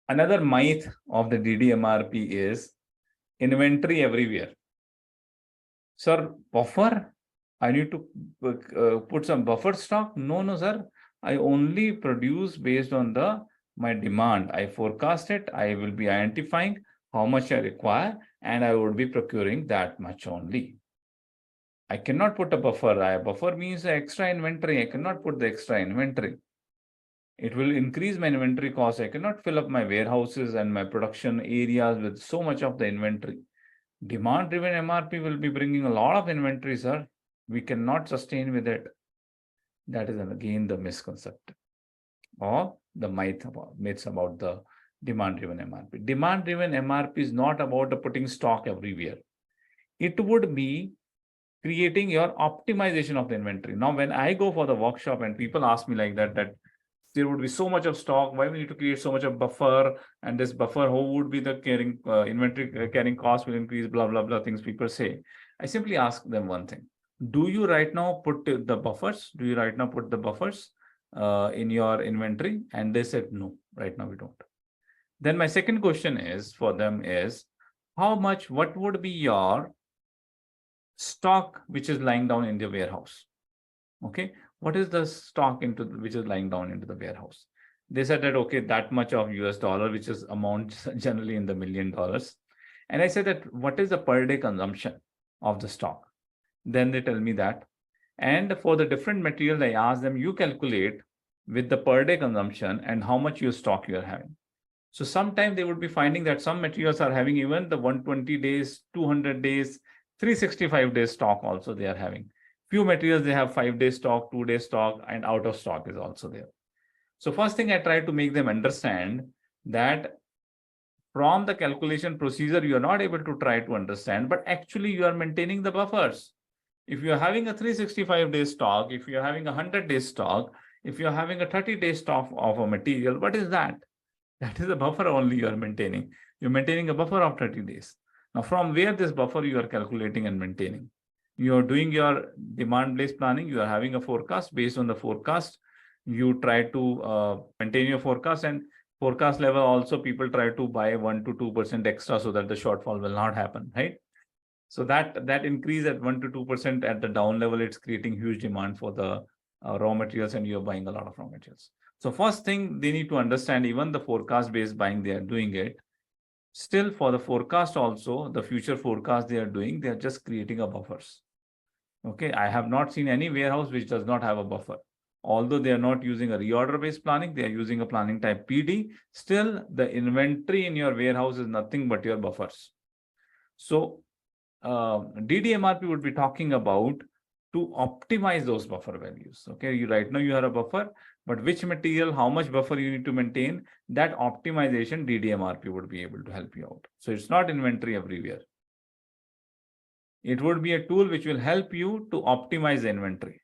Another myth of the DDMRP is inventory everywhere. Sir, buffer? I need to put some buffer stock? No, sir. I only produce based on my demand. I forecast it. I will be identifying how much I require, and I would be procuring that much only. I cannot put a buffer. A buffer means extra inventory. I cannot put the extra inventory. It will increase my inventory cost. I cannot fill up my warehouses and my production areas with so much of the inventory. Demand-driven MRP will be bringing a lot of inventory, sir. We cannot sustain with it. That is again the misconception or the myths about the demand-driven MRP. Demand-driven MRP is not about putting stock everywhere. It would be creating your optimization of the inventory. Now, when I go for the workshop and people ask me like that there would be so much of stock, why we need to create so much of buffer, and this buffer, how would be the inventory carrying cost will increase, blah, blah, blah, things people say. I simply ask them one thing. Do you right now put the buffers? Do you right now put the buffers in your inventory? And they said, no, right now we don't. Then my second question is for them is, what would be your stock which is lying down in the warehouse? Okay, what is the stock which is lying down into the warehouse? They said that, okay, that much of US dollar, which is amount generally in the $1 million. And I said that, what is the per day consumption of the stock? Then they tell me that. And for the different materials, I ask them, you calculate with the per day consumption and how much your stock you are having. So sometimes they would be finding that some materials are having even the 120 days, 200 days, 365 days stock also they are having. Few materials, they have 5 days stock, 2 days stock, and out of stock is also there. So first thing I try to make them understand that from the calculation procedure, you are not able to try to understand, but actually you are maintaining the buffers. If you are having a 365 days stock, if you are having a 100 days stock, if you are having a 30 days stock of a material, what is that? That is a buffer only you are maintaining. You're maintaining a buffer of 30 days. Now, from where this buffer you are calculating and maintaining? You are doing your demand-based planning. You are having a forecast. Based on the forecast, you try to maintain your forecast, and forecast level also people try to buy 1 to 2% extra so that the shortfall will not happen, right? So that increase at 1 to 2% at the down level, it's creating huge demand for the raw materials, and you're buying a lot of raw materials. So first thing they need to understand, even the forecast-based buying, they are doing it. Still, for the forecast also, the future forecast they are doing, they are just creating a buffers. Okay, I have not seen any warehouse which does not have a buffer. Although they are not using a reorder-based planning, they are using a planning type PD. Still, the inventory in your warehouse is nothing but your buffers. So DDMRP would be talking about to optimize those buffer values. Okay, right now you have a buffer, but which material, how much buffer you need to maintain, that optimization DDMRP would be able to help you out. So it's not inventory everywhere. It would be a tool which will help you to optimize the inventory.